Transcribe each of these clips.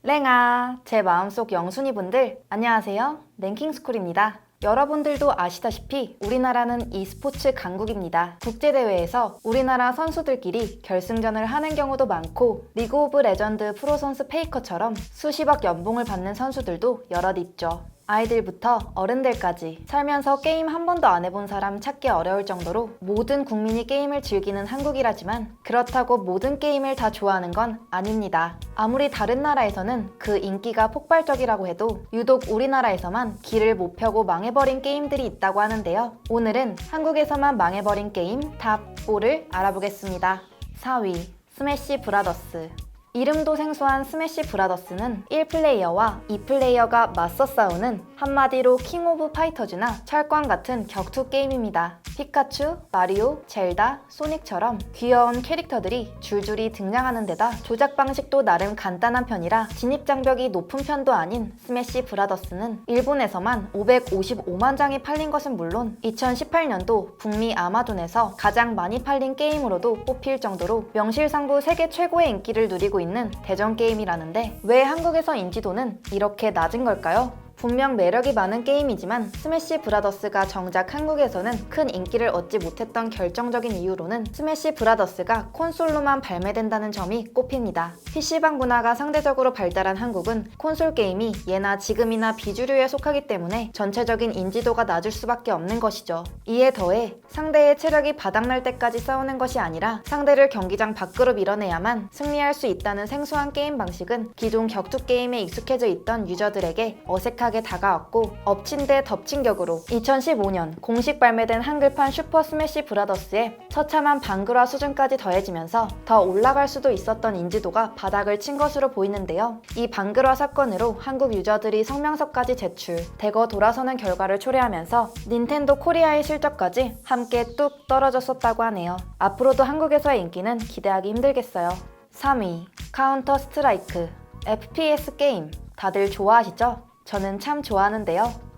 랭아, 제 마음속 영순이분들 안녕하세요. 랭킹스쿨입니다. 여러분들도 아시다시피 우리나라는 e스포츠 강국입니다. 국제대회에서 우리나라 선수들끼리 결승전을 하는 경우도 많고 리그 오브 레전드 프로 선수 페이커처럼 수십억 연봉을 받는 선수들도 여럿 있죠. 아이들부터 어른들까지 살면서 게임 한 번도 안 해본 사람 찾기 어려울 정도로 모든 국민이 게임을 즐기는 한국이라지만 그렇다고 모든 게임을 다 좋아하는 건 아닙니다. 아무리 다른 나라에서는 그 인기가 폭발적이라고 해도 유독 우리나라에서만 길을 못 펴고 망해버린 게임들이 있다고 하는데요. 오늘은 한국에서만 망해버린 게임 탑4를 알아보겠습니다. 4위 스매시 브라더스. 이름도 생소한 스매시 브라더스는 1플레이어와 2플레이어가 맞서 싸우는 한마디로 킹 오브 파이터즈나 철권 같은 격투 게임입니다. 피카츄, 마리오, 젤다, 소닉처럼 귀여운 캐릭터들이 줄줄이 등장하는 데다 조작 방식도 나름 간단한 편이라 진입장벽이 높은 편도 아닌 스매시 브라더스는 일본에서만 555만 장이 팔린 것은 물론 2018년도 북미 아마존에서 가장 많이 팔린 게임으로도 뽑힐 정도로 명실상부 세계 최고의 인기를 누리고 있는 대전 게임이라는데 왜 한국에서 인지도는 이렇게 낮은 걸까요? 분명 매력이 많은 게임이지만 스매시 브라더스가 정작 한국에서는 큰 인기를 얻지 못했던 결정적인 이유로는 스매시 브라더스가 콘솔로만 발매된다는 점이 꼽힙니다. PC방 문화가 상대적으로 발달한 한국은 콘솔 게임이 예나 지금이나 비주류에 속하기 때문에 전체적인 인지도가 낮을 수밖에 없는 것이죠. 이에 더해 상대의 체력이 바닥날 때까지 싸우는 것이 아니라 상대를 경기장 밖으로 밀어내야만 승리할 수 있다는 생소한 게임 방식은 기존 격투 게임에 익숙해져 있던 유저들에게 어색하게 다가왔고 엎친 데 덮친 격으로 2015년 공식 발매된 한글판 슈퍼 스매시 브라더스에 처참한 방글화 수준까지 더해지면서 더 올라갈 수도 있었던 인지도가 바닥을 친 것으로 보이는데요. 이 방글화 사건으로 한국 유저들이 성명서까지 제출, 대거 돌아서는 결과를 초래하면서 닌텐도 코리아의 실적까지 함께 뚝 떨어졌었다고 하네요. 앞으로도 한국에서의 인기는 기대하기 힘들겠어요. 3위 카운터 스트라이크. FPS 게임 다들 좋아하시죠? 저는 참 좋아하는데요.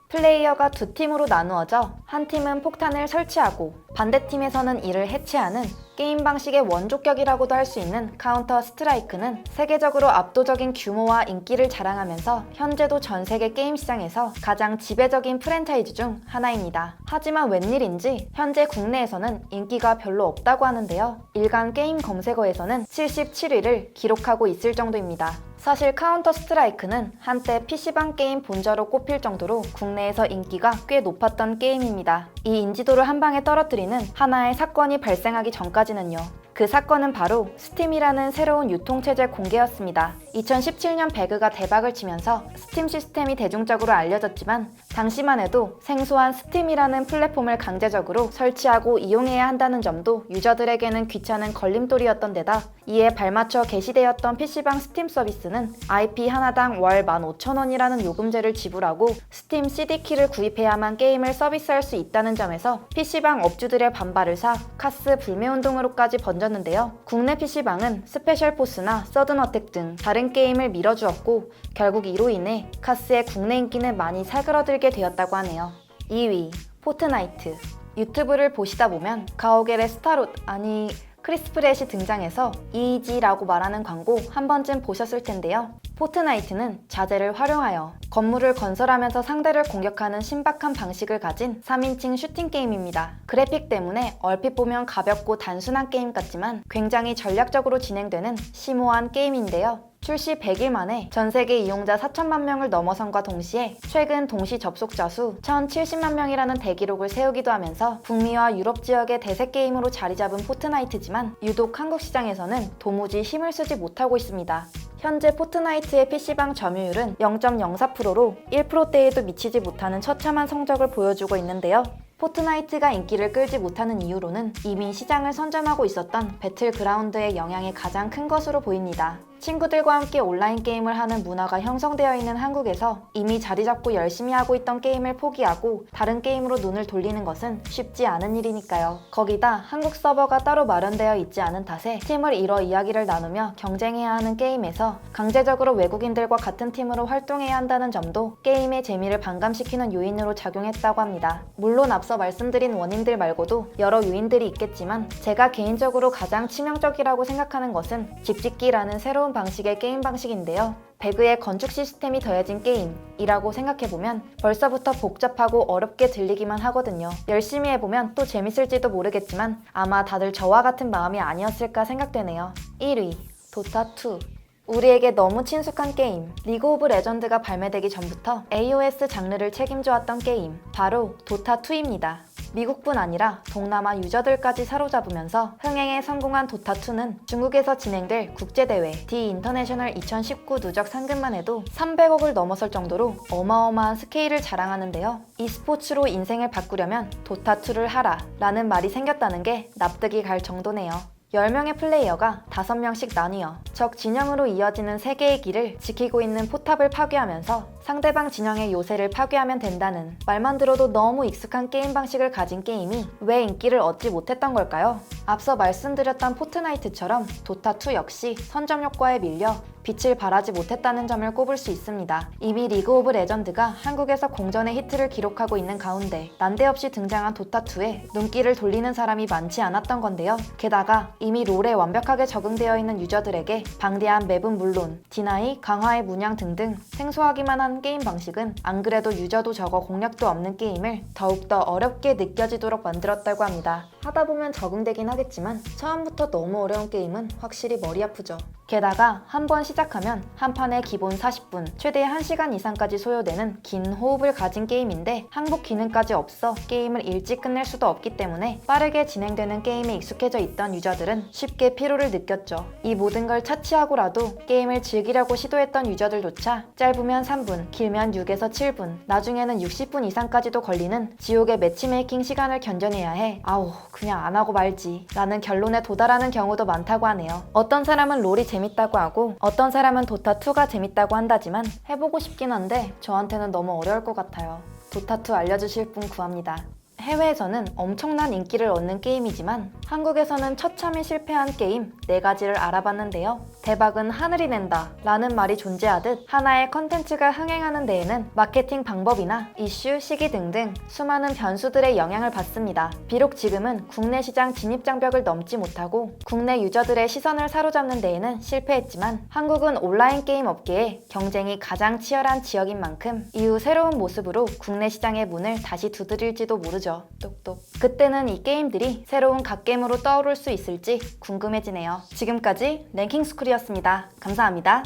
플레이어가 두 팀으로 나누어져 한 팀은 폭탄을 설치하고 반대팀에서는 이를 해체하는 게임 방식의 원조격이라고도 할 수 있는 카운터 스트라이크는 세계적으로 압도적인 규모와 인기를 자랑하면서 현재도 전 세계 게임 시장에서 가장 지배적인 프랜차이즈 중 하나입니다. 하지만 웬일인지 현재 국내에서는 인기가 별로 없다고 하는데요. 일간 게임 검색어에서는 77위를 기록하고 있을 정도입니다. 사실 카운터 스트라이크는 한때 PC방 게임 본저로 꼽힐 정도로 국내에서 인기가 꽤 높았던 게임입니다. 이 인지도를 한 방에 떨어뜨리는 하나의 사건이 발생하기 전까지는요. 그 사건은 바로 스팀이라는 새로운 유통체제 공개였습니다. 2017년 배그가 대박을 치면서 스팀 시스템이 대중적으로 알려졌지만 당시만 해도 생소한 스팀이라는 플랫폼을 강제적으로 설치하고 이용해야 한다는 점도 유저들에게는 귀찮은 걸림돌이었던 데다 이에 발맞춰 게시되었던 PC방 스팀 서비스는 IP 하나당 월 15,000원이라는 요금제를 지불하고 스팀 CD키를 구입해야만 게임을 서비스할 수 있다는 점에서 PC방 업주들의 반발을 사 카스 불매운동으로까지 번졌는데요. 국내 PC방은 스페셜포스나 서든어택 등 다른 게임을 밀어주었고 결국 이로 인해 카스의 국내 인기는 많이 사그러들게 되었다고 하네요. 2위 포트나이트. 유튜브를 보시다 보면 가오갤의 스타롯 크리스 프렛이 등장해서 이지라고 말하는 광고 한 번쯤 보셨을 텐데요. 포트나이트는 자재를 활용하여 건물을 건설하면서 상대를 공격하는 신박한 방식을 가진 3인칭 슈팅 게임입니다. 그래픽 때문에 얼핏 보면 가볍고 단순한 게임 같지만 굉장히 전략적으로 진행되는 심오한 게임인데요. 출시 100일 만에 전세계 이용자 4천만 명을 넘어선과 동시에 최근 동시 접속자 수 1,070만 명이라는 대기록을 세우기도 하면서 북미와 유럽 지역의 대세 게임으로 자리 잡은 포트나이트지만 유독 한국 시장에서는 도무지 힘을 쓰지 못하고 있습니다. 현재 포트나이트의 PC방 점유율은 0.04%로 1%대에도 미치지 못하는 처참한 성적을 보여주고 있는데요. 포트나이트가 인기를 끌지 못하는 이유로는 이미 시장을 선점하고 있었던 배틀그라운드의 영향이 가장 큰 것으로 보입니다. 친구들과 함께 온라인 게임을 하는 문화가 형성되어 있는 한국에서 이미 자리 잡고 열심히 하고 있던 게임을 포기하고 다른 게임으로 눈을 돌리는 것은 쉽지 않은 일이니까요. 거기다 한국 서버가 따로 마련되어 있지 않은 탓에 팀을 이뤄 이야기를 나누며 경쟁해야 하는 게임에서 강제적으로 외국인들과 같은 팀으로 활동해야 한다는 점도 게임의 재미를 반감시키는 요인으로 작용했다고 합니다. 물론 앞서 말씀드린 원인들 말고도 여러 요인들이 있겠지만 제가 개인적으로 가장 치명적이라고 생각하는 것은 집짓기라는 새로운 새로운 방식의 게임 방식인데요. 배그의 건축 시스템이 더해진 게임이라고 생각해보면 벌써부터 복잡하고 어렵게 들리기만 하거든요. 열심히 해보면 또 재밌을지도 모르겠지만 아마 다들 저와 같은 마음이 아니었을까 생각되네요. 1위, 도타2. 우리에게 너무 친숙한 게임, 리그 오브 레전드가 발매되기 전부터 AOS 장르를 책임져왔던 게임, 바로 도타2입니다. 미국뿐 아니라 동남아 유저들까지 사로잡으면서 흥행에 성공한 도타2는 중국에서 진행될 국제대회 디 인터내셔널 2019 누적 상금만 해도 300억을 넘어설 정도로 어마어마한 스케일을 자랑하는데요. e스포츠로 인생을 바꾸려면 도타2를 하라 라는 말이 생겼다는 게 납득이 갈 정도네요. 10명의 플레이어가 5명씩 나뉘어 적 진영으로 이어지는 세계의 길을 지키고 있는 포탑을 파괴하면서 상대방 진영의 요새를 파괴하면 된다는 말만 들어도 너무 익숙한 게임 방식을 가진 게임이 왜 인기를 얻지 못했던 걸까요? 앞서 말씀드렸던 포트나이트처럼 도타2 역시 선점 효과에 밀려 빛을 발하지 못했다는 점을 꼽을 수 있습니다. 이미 리그 오브 레전드가 한국에서 공전의 히트를 기록하고 있는 가운데 난데없이 등장한 도타2에 눈길을 돌리는 사람이 많지 않았던 건데요. 게다가 이미 롤에 완벽하게 적응되어 있는 유저들에게 방대한 맵은 물론 디나이, 강화의 문양 등등 생소하기만 한 게임 방식은 안 그래도 유저도 적어 공략도 없는 게임을 더욱더 어렵게 느껴지도록 만들었다고 합니다. 하다 보면 적응되긴 하겠지만 처음부터 너무 어려운 게임은 확실히 머리 아프죠. 게다가 한 번 시작하면 한 판에 기본 40분, 최대 1시간 이상까지 소요되는 긴 호흡을 가진 게임인데 항복 기능까지 없어 게임을 일찍 끝낼 수도 없기 때문에 빠르게 진행되는 게임에 익숙해져 있던 유저들은 쉽게 피로를 느꼈죠. 이 모든 걸 차치하고라도 게임을 즐기려고 시도했던 유저들조차 짧으면 3분, 길면 6에서 7분, 나중에는 60분 이상까지도 걸리는 지옥의 매치메이킹 시간을 견뎌내야 해 아우 그냥 안 하고 말지 라는 결론에 도달하는 경우도 많다고 하네요. 어떤 사람은 롤이 재밌다고 하고 어떤 사람은 도타2가 재밌다고 한다지만 해보고 싶긴 한데 저한테는 너무 어려울 것 같아요. 도타2 알려주실 분 구합니다. 해외에서는 엄청난 인기를 얻는 게임이지만 한국에서는 처참히 실패한 게임 4가지를 알아봤는데요. 대박은 하늘이 낸다 라는 말이 존재하듯 하나의 컨텐츠가 흥행하는 데에는 마케팅 방법이나 이슈, 시기 등등 수많은 변수들의 영향을 받습니다. 비록 지금은 국내 시장 진입 장벽을 넘지 못하고 국내 유저들의 시선을 사로잡는 데에는 실패했지만 한국은 온라인 게임 업계에 경쟁이 가장 치열한 지역인 만큼 이후 새로운 모습으로 국내 시장의 문을 다시 두드릴지도 모르죠. 똑똑. 그때는 이 게임들이 새로운 갓겜으로 떠오를 수 있을지 궁금해지네요. 지금까지 랭킹스쿨이었습니다. 감사합니다.